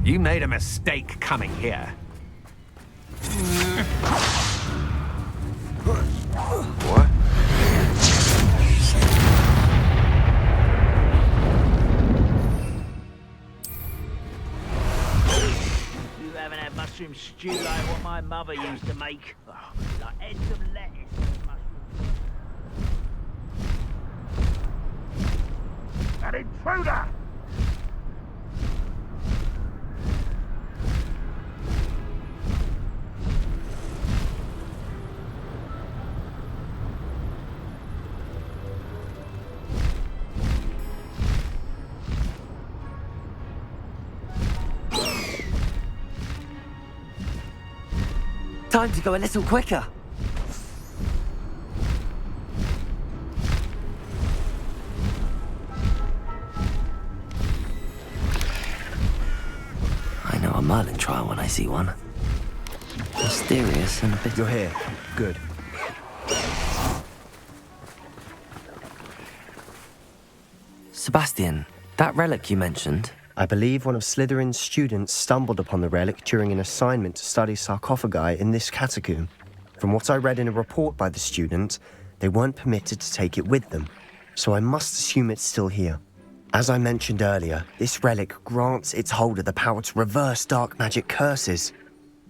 You made a mistake coming here. What? You haven't had mushroom stew like what my mother used to make. Oh, like heads of lettuce and mushroom. An intruder! Time to go a little quicker. I know a Merlin trial when I see one. Mysterious and a bit... You're here. Good. Sebastian, that relic you mentioned... I believe one of Slytherin's students stumbled upon the relic during an assignment to study sarcophagi in this catacomb. From what I read in a report by the student, they weren't permitted to take it with them, so I must assume it's still here. As I mentioned earlier, this relic grants its holder the power to reverse dark magic curses.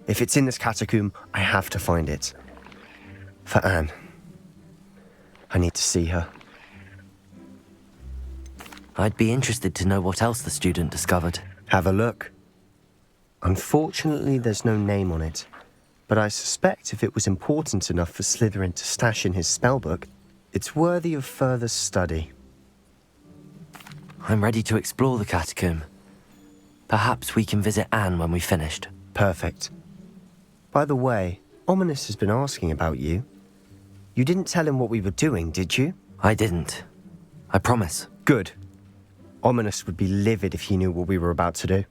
If it's in this catacomb, I have to find it. For Anne. I need to see her. I'd be interested to know what else the student discovered. Have a look. Unfortunately, there's no name on it, but I suspect if it was important enough for Slytherin to stash in his spellbook, it's worthy of further study. I'm ready to explore the catacomb. Perhaps we can visit Anne when we've finished. Perfect. By the way, Ominous has been asking about you. You didn't tell him what we were doing, did you? I didn't. I promise. Good. Ominous would be livid if he knew what we were about to do.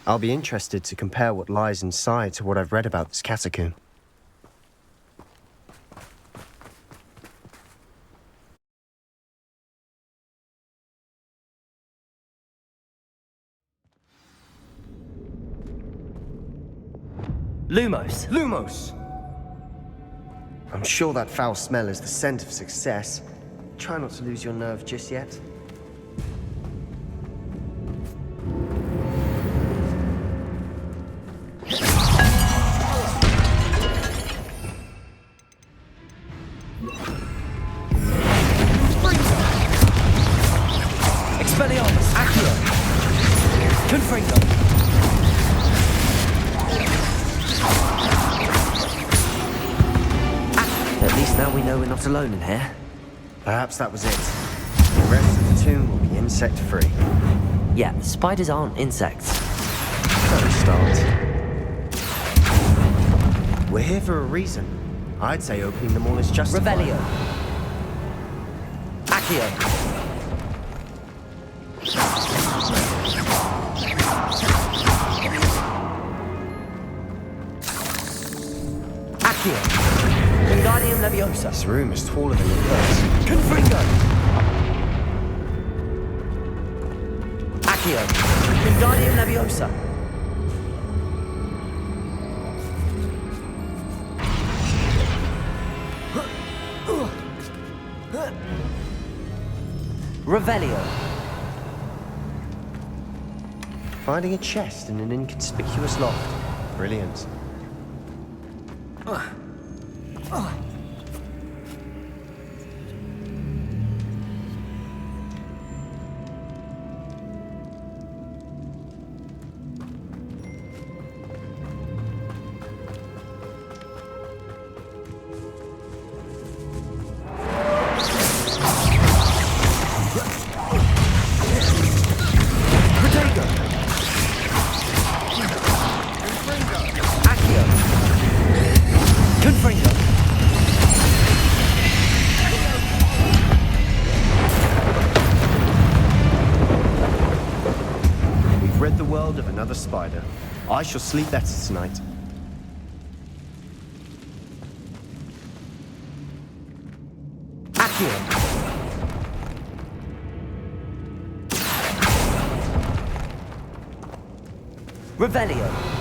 I'll be interested to compare what lies inside to what I've read about this catacomb. Lumos! Lumos! I'm sure that foul smell is the scent of success. Try not to lose your nerve just yet. Expelliarmus! Accio! Confringo! At least now we know we're not alone in here. Perhaps that was it. The rest of the tomb will be insect-free. Yeah, spiders aren't insects. Fair start. We're here for a reason. I'd say opening them all is justified. Revelio. Accio. Accio. Wingardium Leviosa. This room is taller than it looks. Confringo. Accio. Wingardium Leviosa. Revelio. Finding a chest in an inconspicuous loft. Brilliant. world of another spider. I shall sleep better tonight. Accio! Revelio!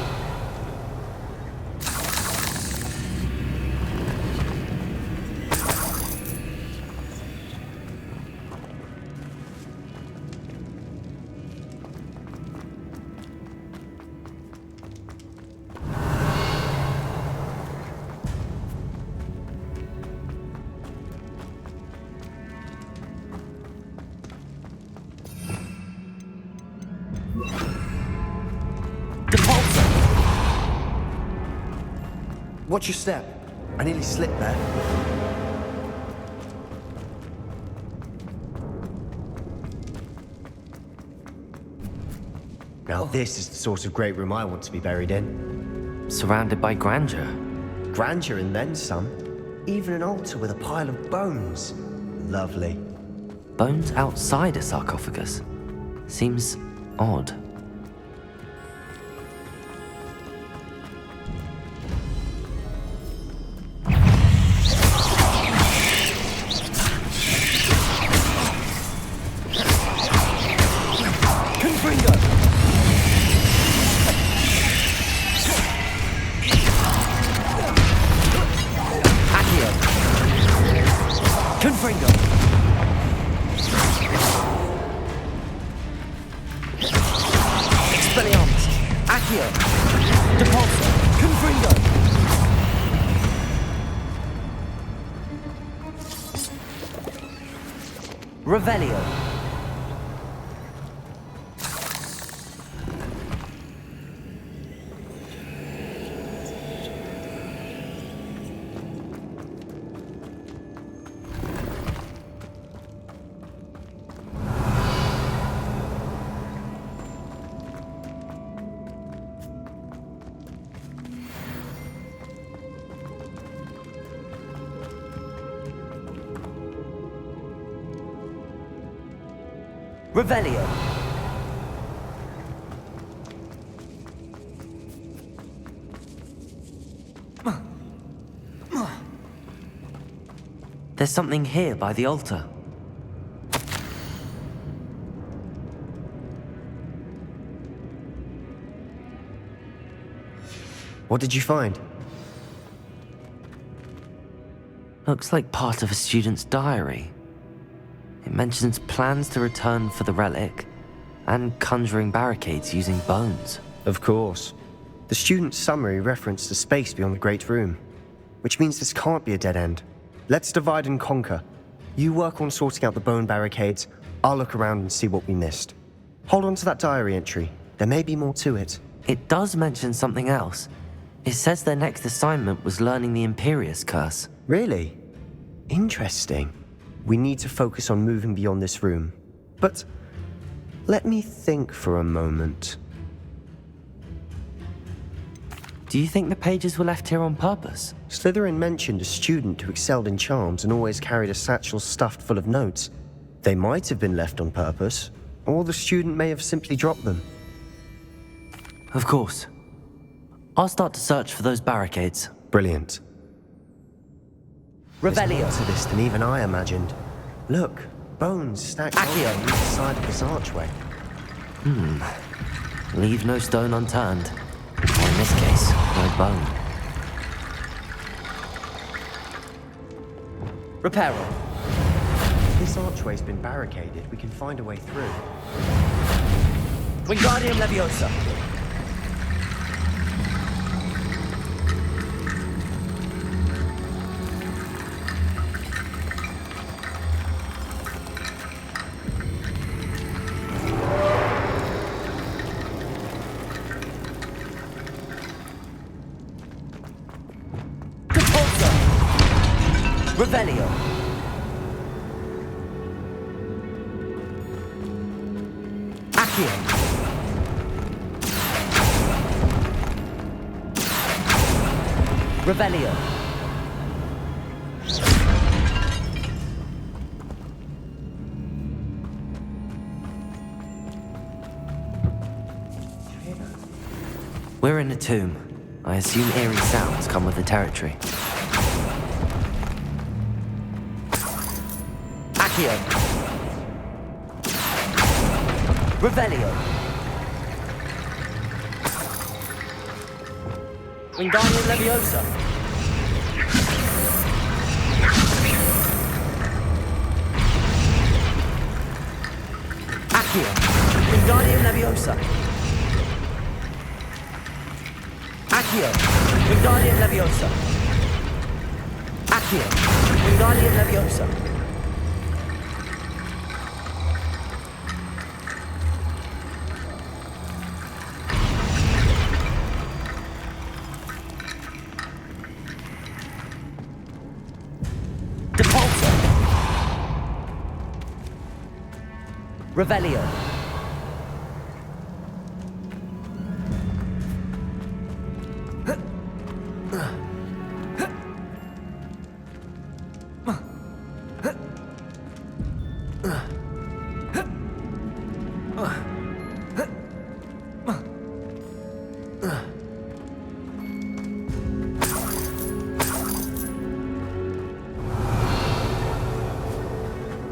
Watch your step. I nearly slipped there. Now this is the sort of great room I want to be buried in. Surrounded by grandeur. Grandeur and then some. Even an altar with a pile of bones. Lovely. Bones outside a sarcophagus. Seems odd. Revelio. Revelio. There's something here by the altar. What did you find? Looks like part of a student's diary. It mentions plans to return for the relic and conjuring barricades using bones. Of course. The student's summary referenced a space beyond the Great Room, which means this can't be a dead end. Let's divide and conquer. You work on sorting out the bone barricades, I'll look around and see what we missed. Hold on to that diary entry. There may be more to it. It does mention something else. It says their next assignment was learning the Imperius Curse. Really? Interesting. We need to focus on moving beyond this room. But let me think for a moment. Do you think the pages were left here on purpose? Slytherin mentioned a student who excelled in charms and always carried a satchel stuffed full of notes. They might have been left on purpose, or the student may have simply dropped them. Of course. I'll start to search for those barricades. Brilliant. There's Revelio. more to this than even I imagined. Look, bones stacked Accio. on either side of this archway. Leave no stone unturned. Or in this case, no bone. Reparo. This archway's been barricaded. We can find a way through. Wingardium Leviosa. Revelio. Accio. Revelio. We're in a tomb. I assume eerie sounds come with the territory. Accio. Revelio. Wingardium Leviosa. Accio. Wingardium Leviosa. Accio. Wingardium Leviosa. Accio. Wingardium Leviosa. Depulso. Revelio.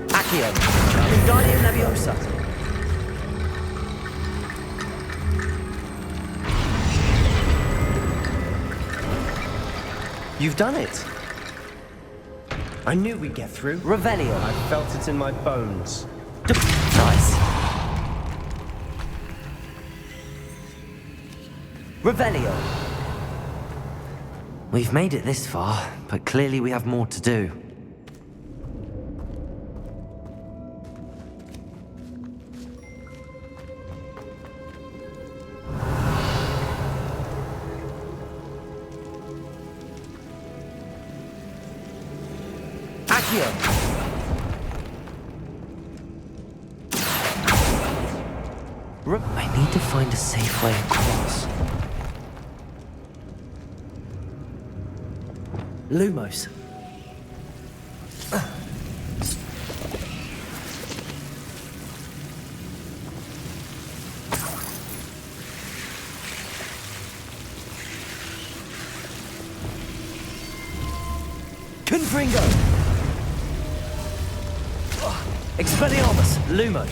Accio. Wingardium Leviosa. You've done it. I knew we'd get through. Revelio. I felt it in my bones. Nice. Revelio. We've made it this far, but clearly we have more to do. Accio. I need to find a safe way across. Lumos. Confringo. Expelliarmus. Lumo.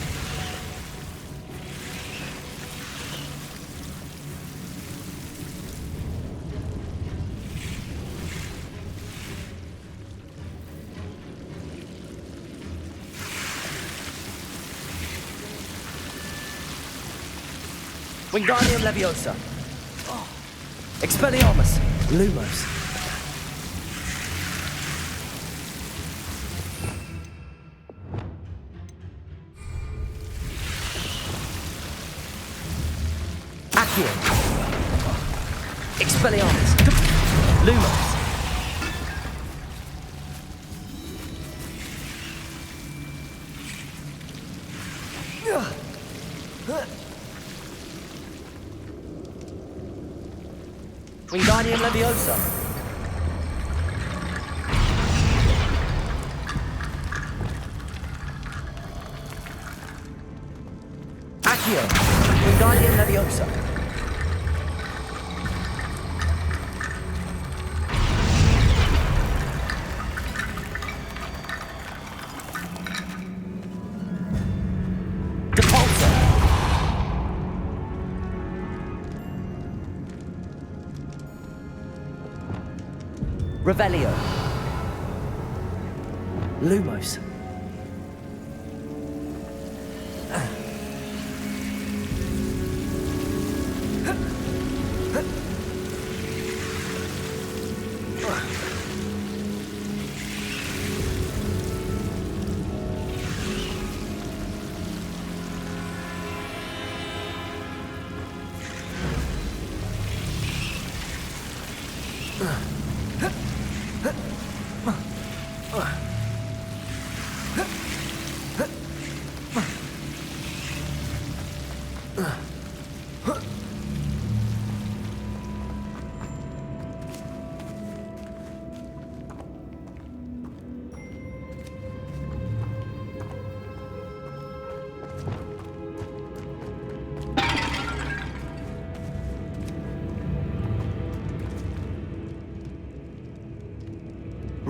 Wingardium Leviosa. Expelliarmus. Lumos. Accio. Expelliarmus. Lumos. Wingardium Leviosa. Accio. Wingardium Leviosa. Depulso. Revelio. Lumos.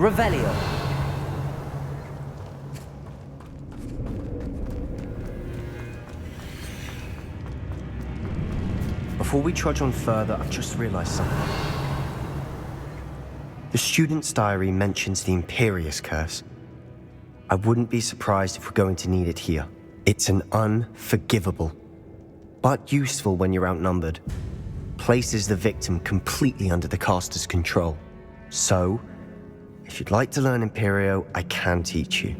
Revelio. Before we trudge on further, I've just realized something. The student's diary mentions the Imperious Curse. I wouldn't be surprised if we're going to need it here. It's an unforgivable, but useful when you're outnumbered. Places the victim completely under the caster's control. So, if you'd like to learn Imperio, I can teach you.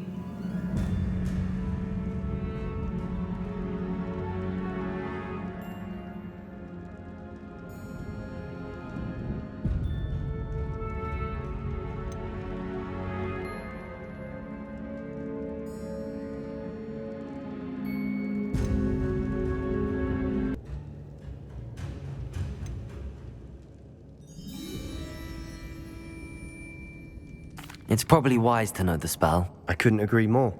It's probably wise to know the spell. I couldn't agree more.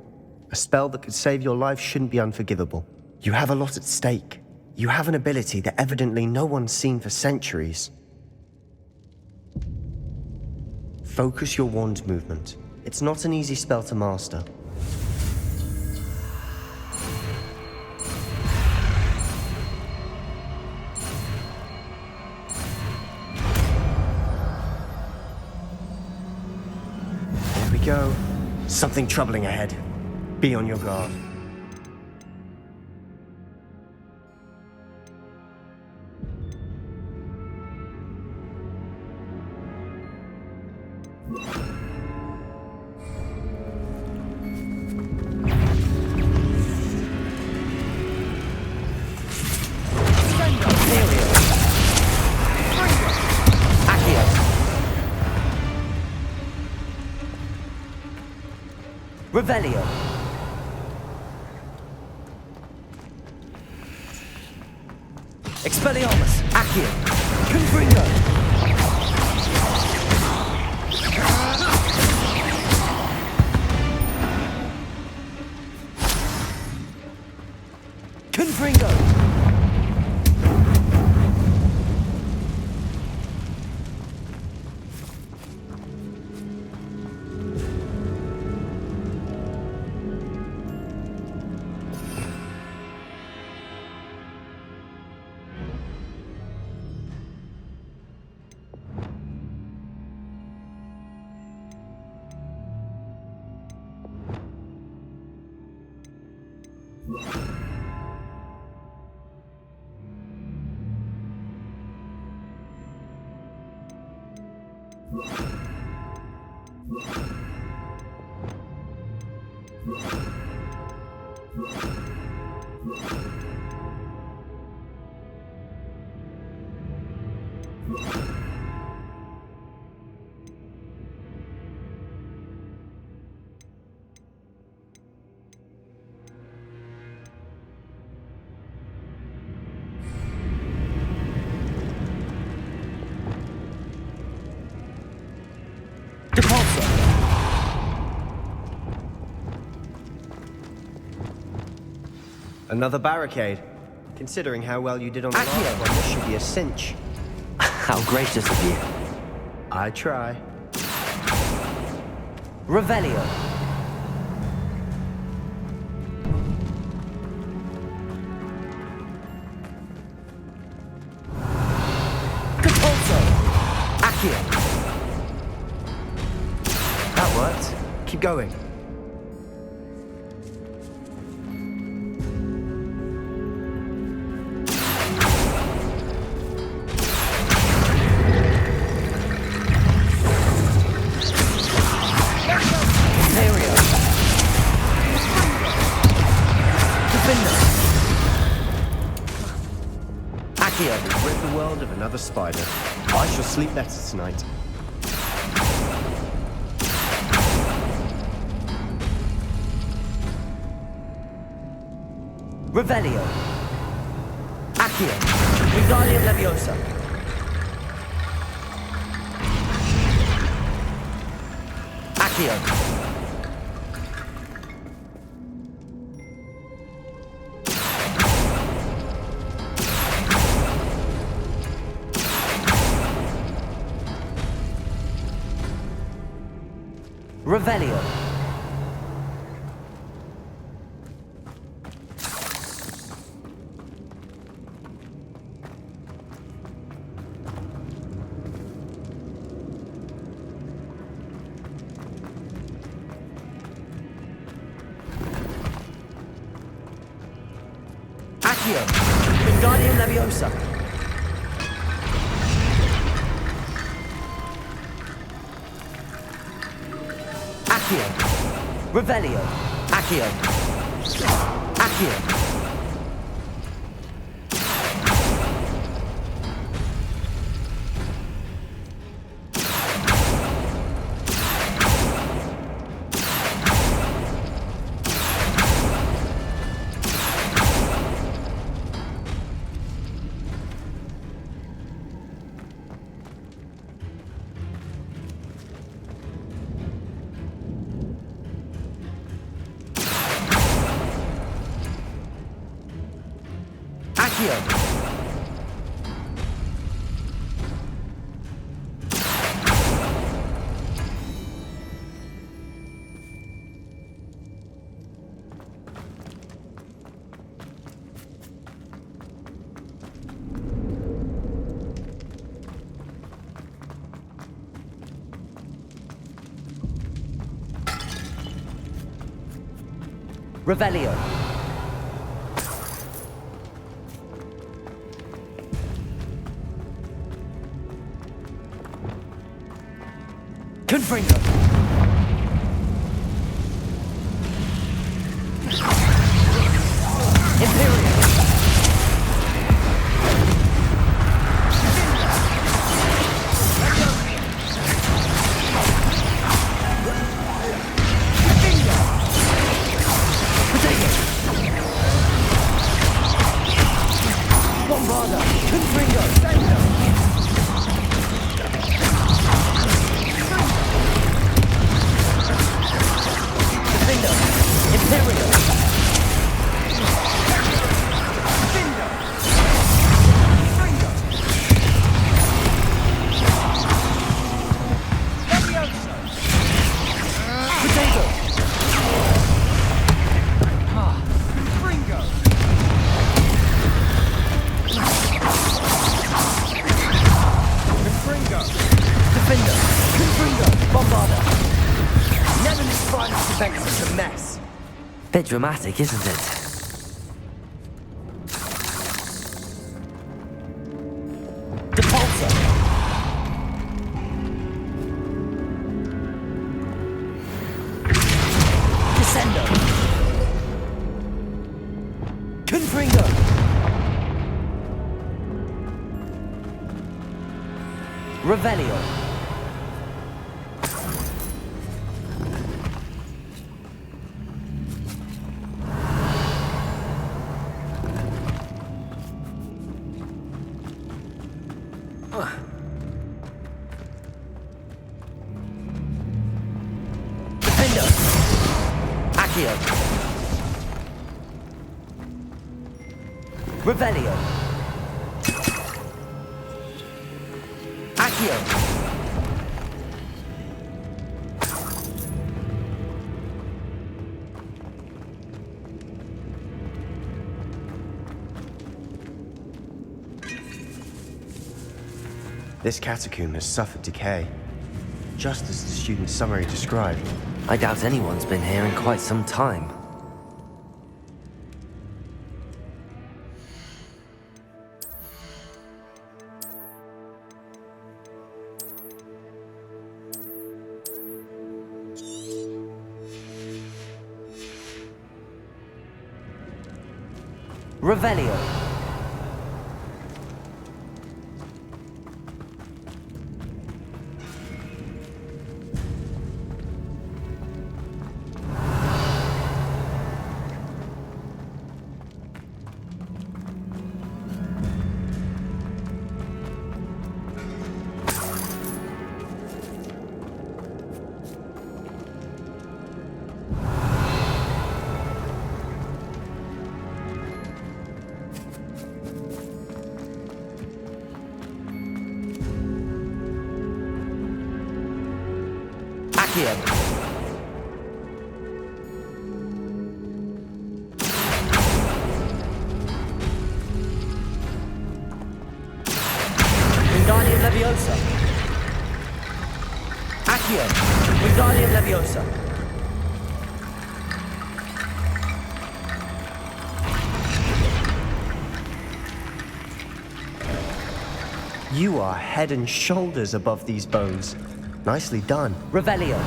A spell that could save your life shouldn't be unforgivable. You have a lot at stake. You have an ability that evidently no one's seen for centuries. Focus your wand movement. It's not an easy spell to master. Go. Something troubling ahead. Be on your guard. Revelio. Expelliarmus. Accio. Confringo. Confringo. Another barricade. Considering how well you did on the last one, this should be a cinch. How gracious of you. I try. Revelio. Capulso. Accio. That worked. Keep going. Rid the world of another spider. I shall sleep better tonight. Revelio. Accio. Wingardium Leviosa. Accio. Revelio. Accio. Wingardium Leviosa. Accio. Revelio. Accio. Accio. Accio. Revelio. Confringo. Imperial. Potato. Bombarda. Confringo. Imperial. Potato. Defender. Confringo. Bombarda. Never knew finest effects such a mess. Bit dramatic, isn't it? Depulsor. Descendo. Confringo. Revelio. Defender. Accio. Revelio. Accio. This catacomb has suffered decay, just as the student's summary described. I doubt anyone's been here in quite some time. Revelio. Accio. Leviosa. Accio. Wingardium Leviosa. You are head and shoulders above these bones. Nicely done. Revelio.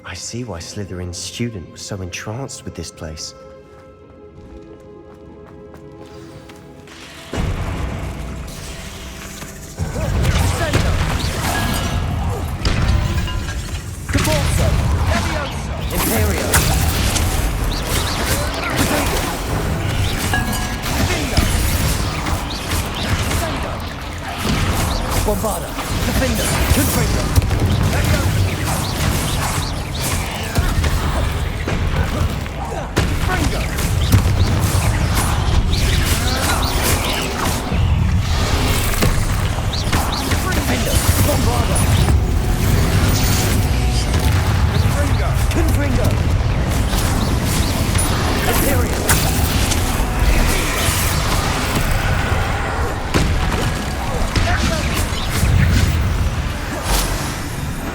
I see why Slytherin's student was so entranced with this place. Bombarda, Defender, Confringo. Fringo. Defender, Bombarda. Confringo. Imperial.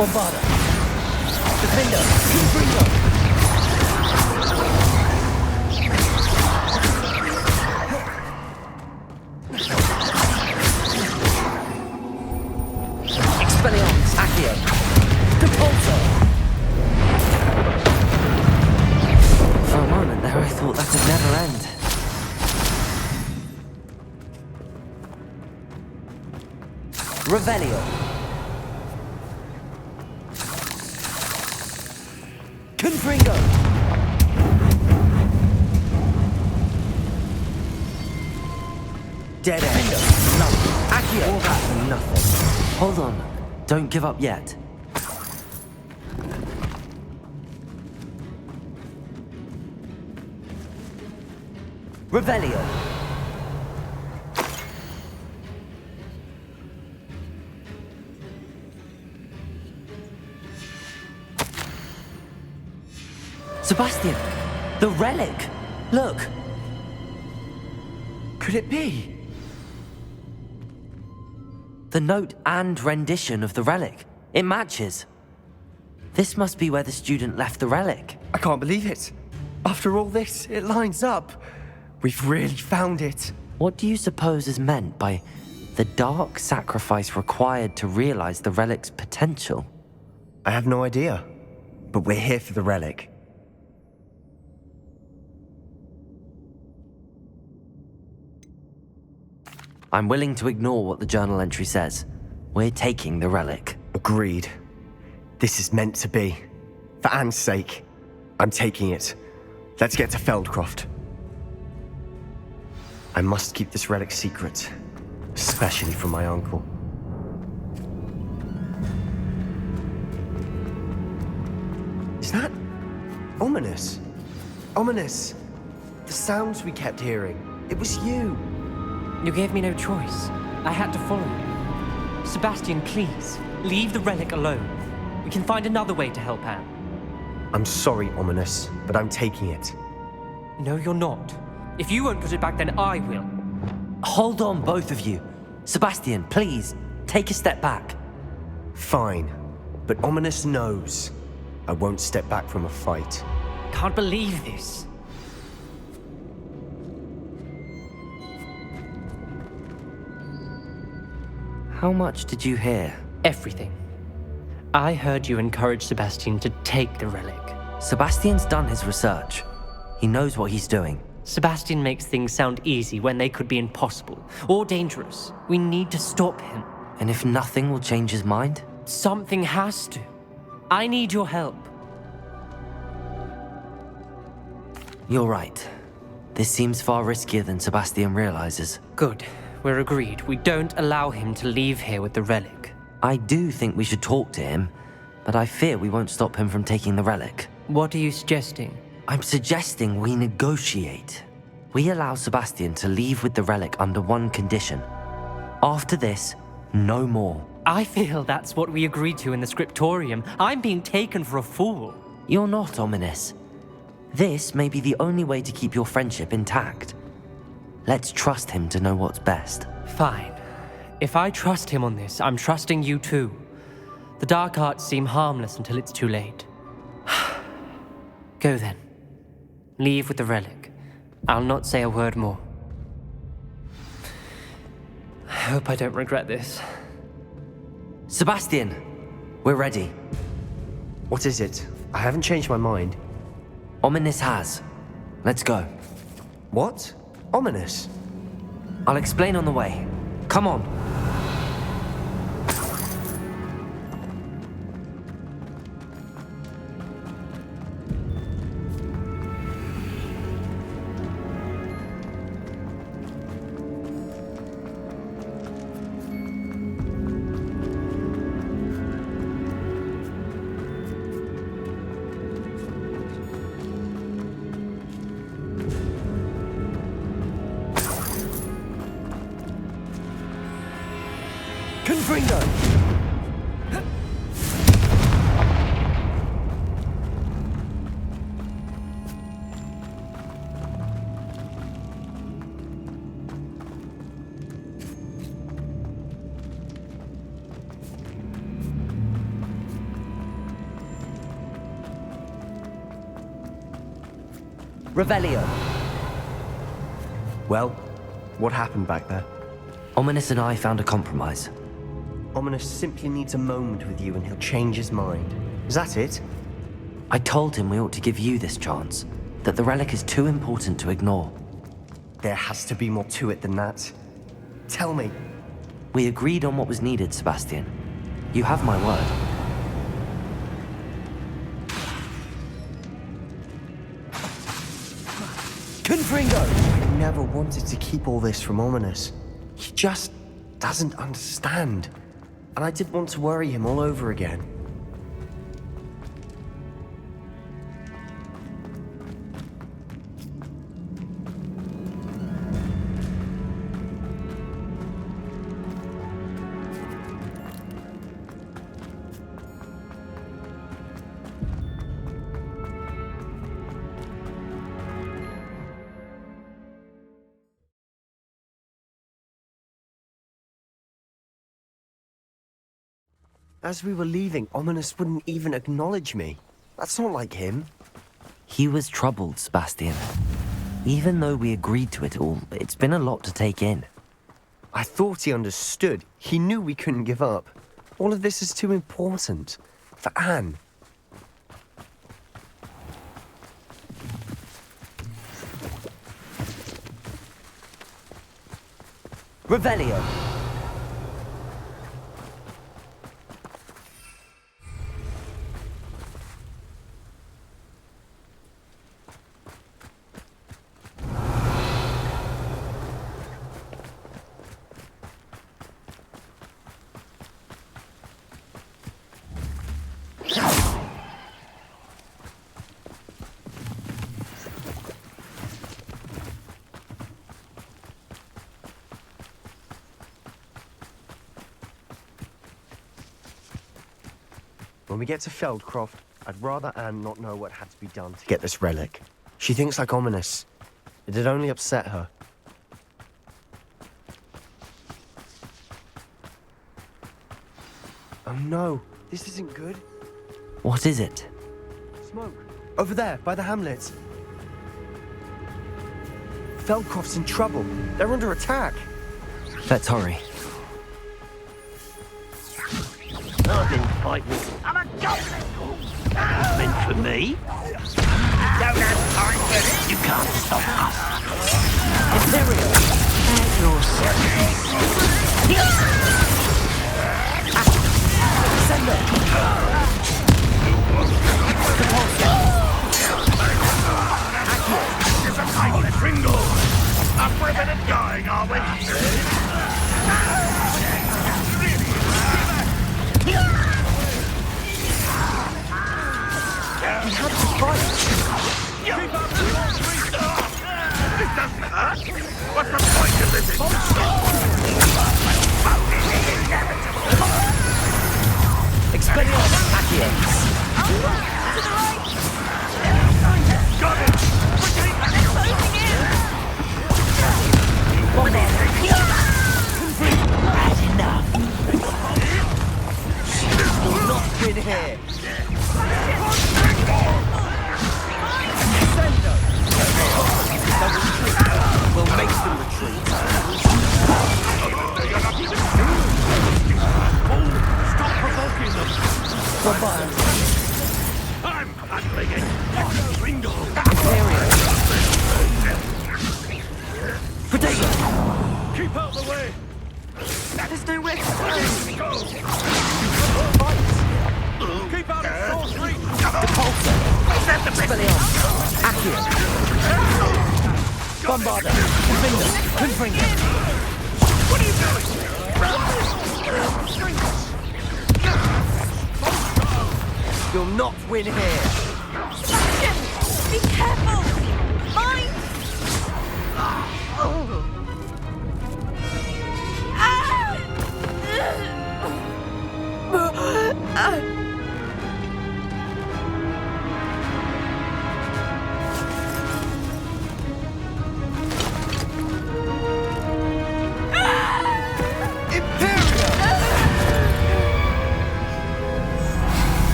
Bombarda. Defender. Confringo. Expelliarmus. Accio. Depulso. For a moment there, I thought that would never end. Revelio. Confringo. Dead end. Nothing. Accio. All that for nothing. Hold on. Don't give up yet. Revelio. Sebastian! The relic! Look! Could it be? The note and rendition of the relic. It matches. This must be where the student left the relic. I can't believe it. After all this, it lines up. We've really found it. What do you suppose is meant by the dark sacrifice required to realize the relic's potential? I have no idea. But we're here for the relic. I'm willing to ignore what the journal entry says. We're taking the relic. Agreed. This is meant to be. For Anne's sake, I'm taking it. Let's get to Feldcroft. I must keep this relic secret, especially from my uncle. Is that ominous? Ominous. The sounds we kept hearing. It was you. You gave me no choice. I had to follow you. Sebastian, please, leave the relic alone. We can find another way to help Anne. I'm sorry, Ominous, but I'm taking it. No, you're not. If you won't put it back, then I will. Hold on, both of you. Sebastian, please, take a step back. Fine, but Ominous knows I won't step back from a fight. Can't believe this. How much did you hear? Everything. I heard you encourage Sebastian to take the relic. Sebastian's done his research. He knows what he's doing. Sebastian makes things sound easy when they could be impossible or dangerous. We need to stop him. And if nothing will change his mind? Something has to. I need your help. You're right. This seems far riskier than Sebastian realizes. Good. We're agreed. We don't allow him to leave here with the relic. I do think we should talk to him, but I fear we won't stop him from taking the relic. What are you suggesting? I'm suggesting we negotiate. We allow Sebastian to leave with the relic under one condition. After this, no more. I feel that's what we agreed to in the scriptorium. I'm being taken for a fool. You're not, Ominous. This may be the only way to keep your friendship intact. Let's trust him to know what's best. Fine. If I trust him on this, I'm trusting you too. The dark arts seem harmless until it's too late. Go then. Leave with the relic. I'll not say a word more. I hope I don't regret this. Sebastian, we're ready. What is it? I haven't changed my mind. Ominous has. Let's go. What? Ominous? I'll explain on the way. Come on. Confringo! Revelio. Well, what happened back there? Ominous and I found a compromise. Ominous simply needs a moment with you and he'll change his mind. Is that it? I told him we ought to give you this chance, that the relic is too important to ignore. There has to be more to it than that. Tell me. We agreed on what was needed, Sebastian. You have my word. Confringo! I never wanted to keep all this from Ominous. He just doesn't understand. And I didn't want to worry him all over again. As we were leaving, Ominous wouldn't even acknowledge me. That's not like him. He was troubled, Sebastian. Even though we agreed to it all, it's been a lot to take in. I thought he understood. He knew we couldn't give up. All of this is too important. For Anne. Revelio. When we get to Feldcroft, I'd rather Anne not know what had to be done to get this relic. She thinks like Ominous. It'd only upset her. Oh no, this isn't good. What is it? Smoke. Over there, by the hamlet. Feldcroft's in trouble. They're under attack. Let's hurry. I've been fighting. I'm a goblin! Meant for me? Don't have time for this. You can't stop us. Imperial. At your service. Sender. There's a mighty Pringle. Up for a bit of dying, are we? We have to fight. Keep up the long This doesn't hurt. What's the point of this? Expelliarmus Accio. Got it! We're getting I'm handling it. Ringo. Keep out the way. There's nowhere to Go. Keep out of source reach. Expelliarmus. Accio. Bombarda. Confringo. What are you doing? You'll not win here. Sebastian! Be careful! Mine!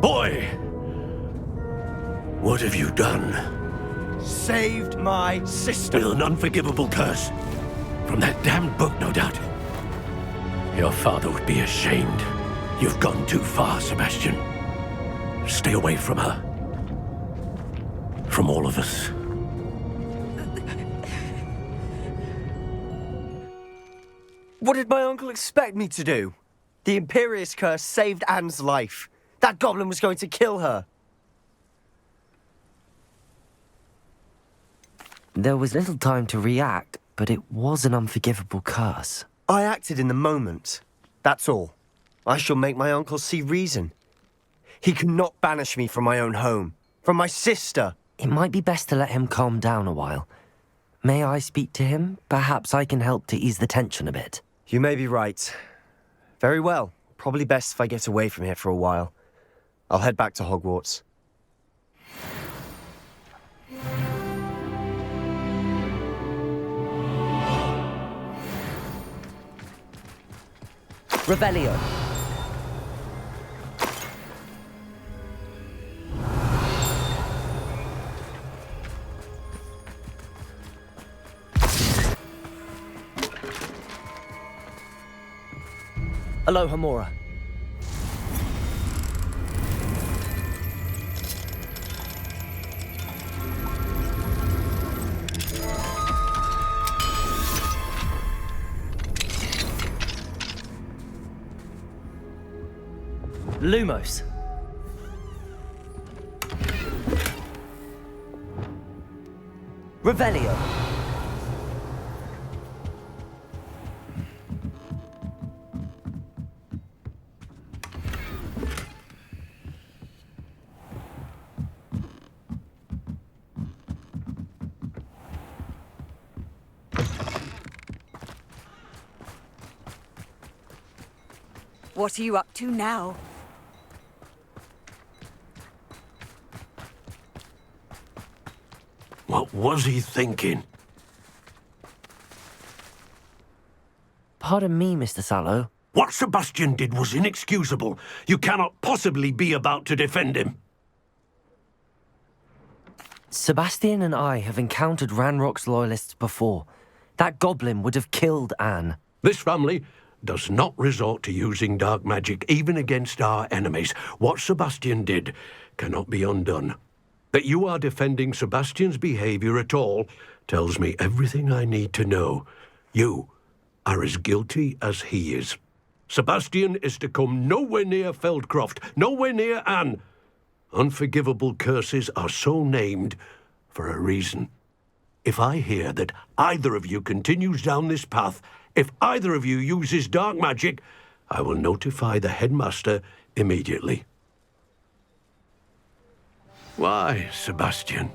Boy! What have you done? Saved my sister. With an unforgivable curse. From that damned book, no doubt. Your father would be ashamed. You've gone too far, Sebastian. Stay away from her. From all of us. What did my uncle expect me to do? The Imperious curse saved Anne's life. That goblin was going to kill her. There was little time to react, but it was an unforgivable curse. I acted in the moment. That's all. I shall make my uncle see reason. He cannot banish me from my own home, from my sister. It might be best to let him calm down a while. May I speak to him? Perhaps I can help to ease the tension a bit. You may be right. Very well. Probably best if I get away from here for a while. I'll head back to Hogwarts. Revelio. Alohomora. Lumos. Revelio. What are you up to now? What was he thinking? Pardon me, Mr. Sallow. What Sebastian did was inexcusable. You cannot possibly be about to defend him. Sebastian and I have encountered Ranrock's loyalists before. That goblin would have killed Anne. This family does not resort to using dark magic even against our enemies. What Sebastian did cannot be undone. That you are defending Sebastian's behavior at all tells me everything I need to know. You are as guilty as he is. Sebastian is to come nowhere near Feldcroft, nowhere near Anne. Unforgivable curses are so named for a reason. If I hear that either of you continues down this path, if either of you uses dark magic, I will notify the headmaster immediately. Why, Sebastian?